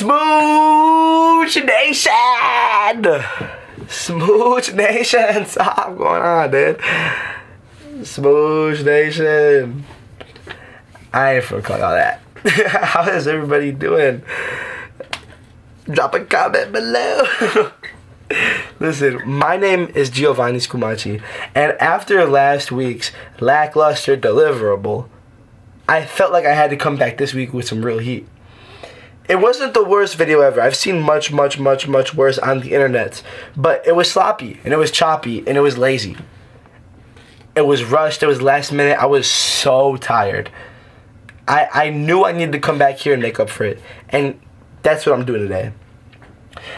Smooch Nation! Smooch Nation! What's going on, dude? Smooch Nation. I ain't fucking all that. How is everybody doing? Drop a comment below. Listen, my name is Giovanni Scumaci, and after last week's lackluster deliverable, I felt like I had to come back this week with some real heat. It wasn't the worst video ever. I've seen much worse on the internet. But it was sloppy, and it was choppy, and it was lazy. It was rushed, it was last minute. I was so tired. I knew I needed to come back here and make up for it. And that's what I'm doing today.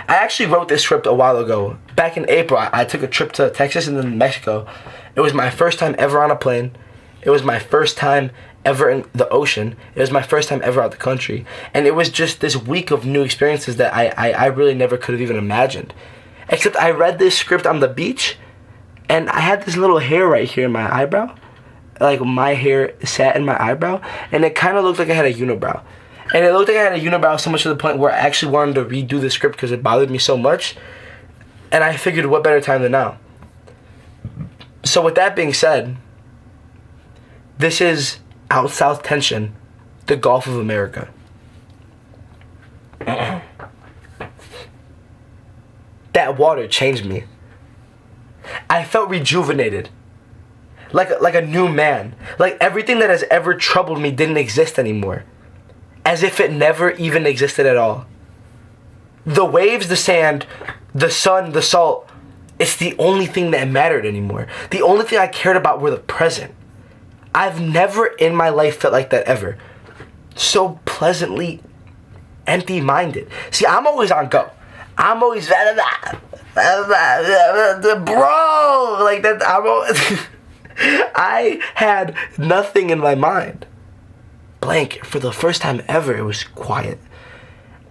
I actually wrote this script a while ago. Back in April, I took a trip to Texas and then Mexico. It was my first time ever on a plane. It was my first time ever in the ocean. It was my first time ever out the country. And it was just this week of new experiences that I really never could have even imagined. Except I read this script on the beach, and I had this little hair right here in my eyebrow. Like, my hair sat in my eyebrow, and it kind of looked like I had a unibrow. And it looked like I had a unibrow so much to the point where I actually wanted to redo the script because it bothered me so much. And I figured, what better time than now? So with that being said, this is Out South Tension, the Gulf of America. That water changed me. I felt rejuvenated. Like a new man. Like everything that has ever troubled me didn't exist anymore. As if it never even existed at all. The waves, the sand, the sun, the salt, it's the only thing that mattered anymore. The only thing I cared about were the present. I've never in my life felt like that ever. So pleasantly empty-minded. See, I'm always on go. I'm always bro, like that. I had nothing in my mind. Blank. For the first time ever, it was quiet.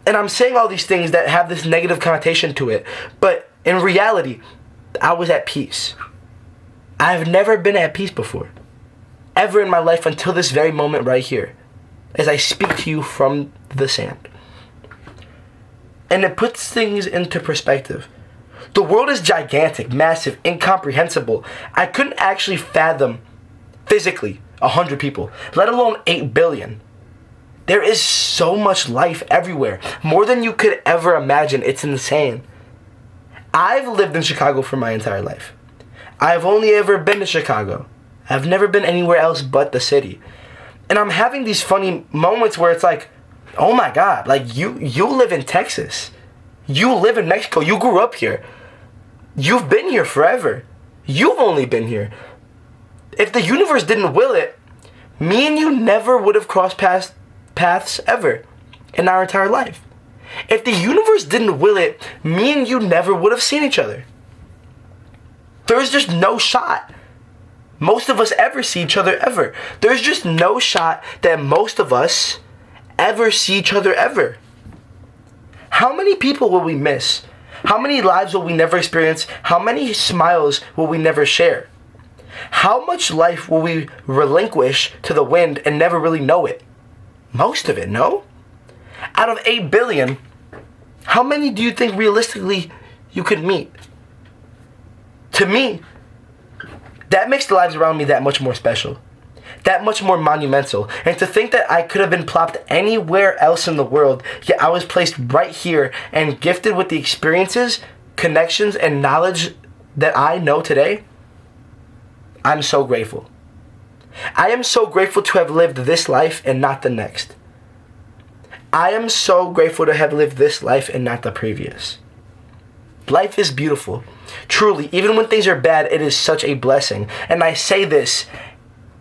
And I'm saying all these things that have this negative connotation to it, but in reality, I was at peace. I've never been at peace before. Ever in my life until this very moment right here, as I speak to you from the sand. And it puts things into perspective. The world is gigantic, massive, incomprehensible. I couldn't actually fathom physically 100 people, let alone 8 billion. There is so much life everywhere, more than you could ever imagine. It's insane. I've lived in Chicago for my entire life. I've only ever been to Chicago. I've never been anywhere else but the city. And I'm having these funny moments where it's like, oh my God, like you live in Texas. You live in Mexico. You grew up here. You've been here forever. You've only been here. If the universe didn't will it, me and you never would have crossed paths ever in our entire life. If the universe didn't will it, me and you never would have seen each other. There's just no shot most of us ever see each other ever. There's just no shot that most of us ever see each other ever. How many people will we miss? How many lives will we never experience? How many smiles will we never share? How much life will we relinquish to the wind and never really know it? Most of it, no? Out of 8 billion, how many do you think realistically you could meet? To me, that makes the lives around me that much more special. That much more monumental. And to think that I could have been plopped anywhere else in the world, yet I was placed right here and gifted with the experiences, connections, and knowledge that I know today, I'm so grateful. I am so grateful to have lived this life and not the next. I am so grateful to have lived this life and not the previous. Life is beautiful. Truly, even when things are bad, it is such a blessing. And I say this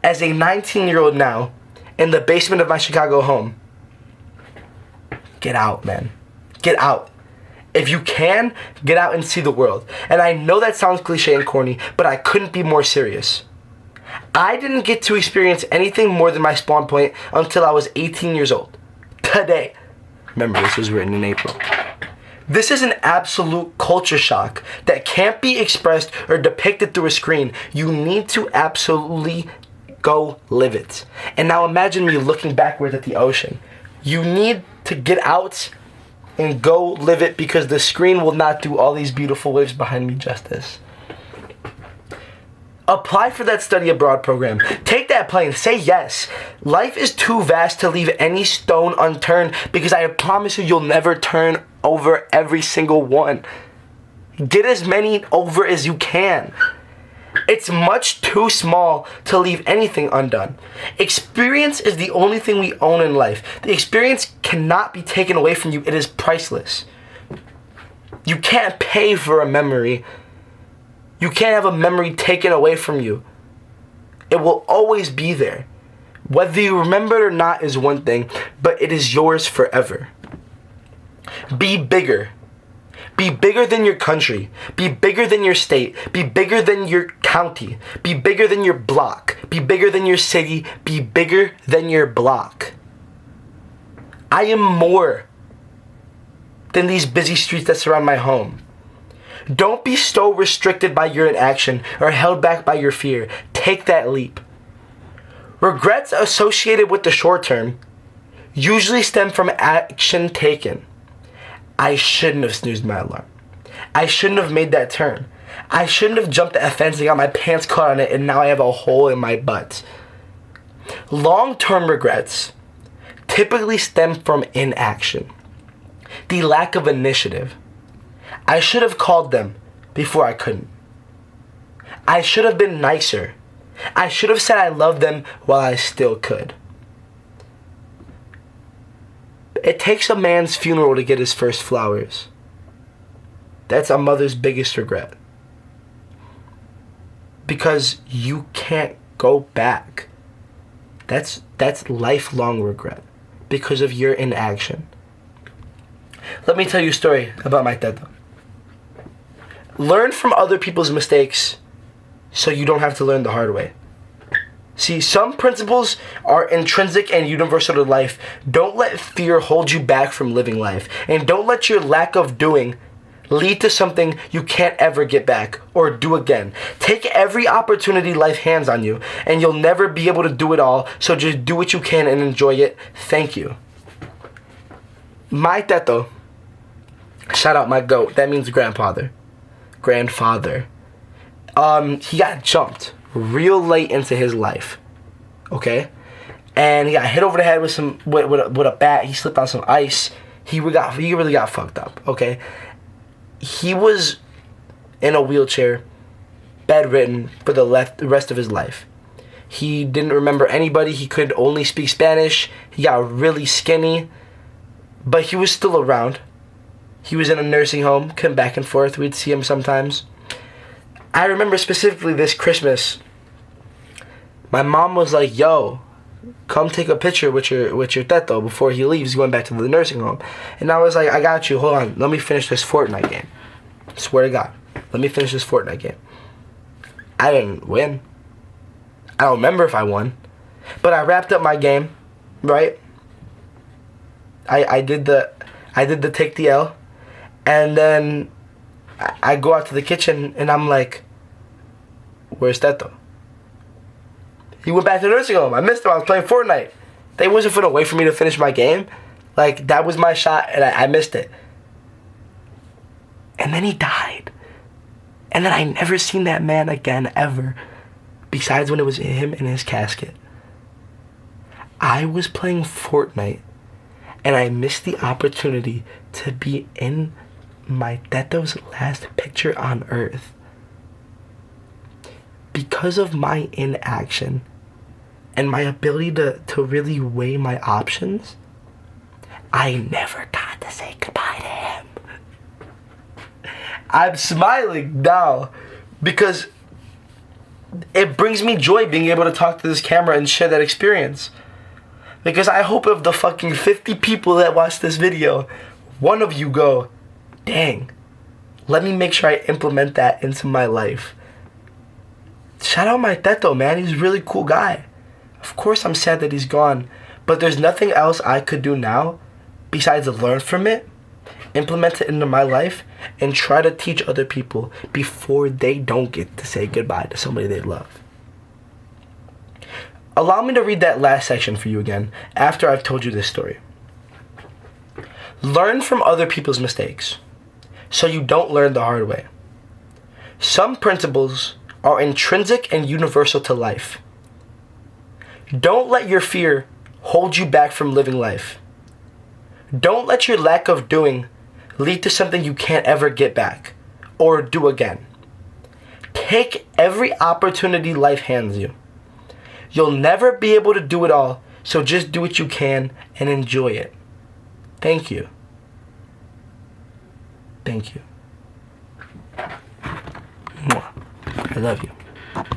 as a 19-year-old now in the basement of my Chicago home. Get out, man. Get out. If you can, get out and see the world. And I know that sounds cliche and corny, but I couldn't be more serious. I didn't get to experience anything more than my spawn point until I was 18 years old. Today. Remember, this was written in April. This is an absolute culture shock that can't be expressed or depicted through a screen. You need to absolutely go live it. And now imagine me looking backwards at the ocean. You need to get out and go live it, because the screen will not do all these beautiful waves behind me justice. Apply for that study abroad program. Take that plane. Say yes. Life is too vast to leave any stone unturned, because I promise you, you'll never turn over every single one. Get as many over as you can. It's much too small to leave anything undone. Experience is the only thing we own in life. The experience cannot be taken away from you. It is priceless. You can't pay for a memory. You can't have a memory taken away from you. It will always be there. Whether you remember it or not is one thing, but it is yours forever. Be bigger. Be bigger than your country. Be bigger than your state. Be bigger than your county. Be bigger than your block. Be bigger than your city. Be bigger than your block. I am more than these busy streets that surround my home. Don't be so restricted by your inaction or held back by your fear. Take that leap. Regrets associated with the short term usually stem from action taken. I shouldn't have snoozed my alarm. I shouldn't have made that turn. I shouldn't have jumped that fence and got my pants caught on it, and now I have a hole in my butt. Long-term regrets typically stem from inaction, the lack of initiative. I should have called them before I couldn't. I should have been nicer. I should have said I loved them while I still could. It takes a man's funeral to get his first flowers. That's a mother's biggest regret. Because you can't go back. That's lifelong regret because of your inaction. Let me tell you a story about my teto. Learn from other people's mistakes so you don't have to learn the hard way. See, some principles are intrinsic and universal to life. Don't let fear hold you back from living life. And don't let your lack of doing lead to something you can't ever get back or do again. Take every opportunity life hands on you, and you'll never be able to do it all. So just do what you can and enjoy it. Thank you. My teto, shout out my goat, that means grandfather. He got jumped real late into his life, okay? And he got hit over the head with a bat. He slipped on some ice. He really got fucked up, okay? He was in a wheelchair, bedridden for the rest of his life. He didn't remember anybody. He could only speak Spanish. He got really skinny, but he was still around. He was in a nursing home, come back and forth. We'd see him sometimes. I remember specifically this Christmas, my mom was like, yo, come take a picture with your teto before he leaves. He's going back to the nursing home. And I was like, I got you. Hold on. Let me finish this Fortnite game. Swear to God. Let me finish this Fortnite game. I didn't win. I don't remember if I won. But I wrapped up my game, right? I did the take the L. And then I go out to the kitchen and I'm like, where's Teto? He went back to the nursing home. I missed him. I was playing Fortnite. They wasn't finna wait for me to finish my game. Like, that was my shot and I missed it. And then he died. And then I never seen that man again ever. Besides when it was him in his casket. I was playing Fortnite and I missed the opportunity to be in my Teto's last picture on Earth. Because of my inaction and my ability to really weigh my options, I never got to say goodbye to him. I'm smiling now because it brings me joy being able to talk to this camera and share that experience. Because I hope of the fucking 50 people that watch this video, one of you go, dang, let me make sure I implement that into my life. Shout out my Teto, man. He's a really cool guy. Of course I'm sad that he's gone, but there's nothing else I could do now besides learn from it, implement it into my life, and try to teach other people before they don't get to say goodbye to somebody they love. Allow me to read that last section for you again after I've told you this story. Learn from other people's mistakes so you don't learn the hard way. Some principles are intrinsic and universal to life. Don't let your fear hold you back from living life. Don't let your lack of doing lead to something you can't ever get back or do again. Take every opportunity life hands you. You'll never be able to do it all, so just do what you can and enjoy it. Thank you. Thank you. I love you.